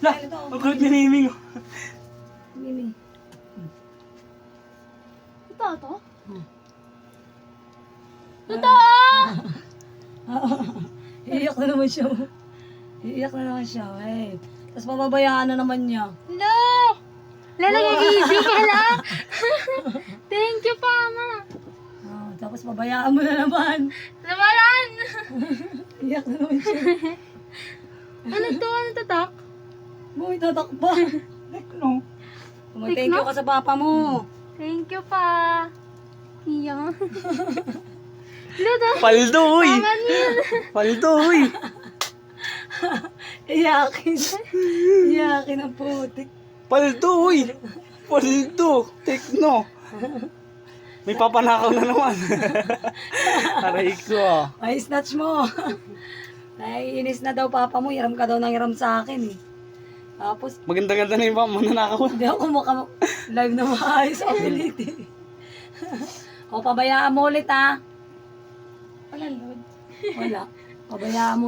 Lah, ang kulit ni Miming. Mimi. Totoo to? Totoo! Iiyak na naman siya. Iiyak na naman siya. Eh. Tapos pababayaan na naman niya. No! Lalagay-ibig ka lang. Thank you, Mama. Tapos pabayaan mo na naman. Nawalan! Iiyak na naman siya. Ano to? Ano tatak? Boy, tatakba. No. Thank you ka sa papa mo. Thank you, pa. Iyak. Ludo. Paldo, uy. Tama niya. Paldo, uy. Iyakin. Iyakin ang putik. Paldo, uy. Paldo. Tekno. May papanakaw na naman. Aray ko. Ay, snatch mo. Naiinis na daw papa mo. Hiram ka daw ng hiram sa akin eh. Tapos, Maganda-ganda na yung mananakaw. hindi ako live na maayos ability. O, pabayaan mo ulit ha. Wala, Lord. Wala. Pabayaan mo.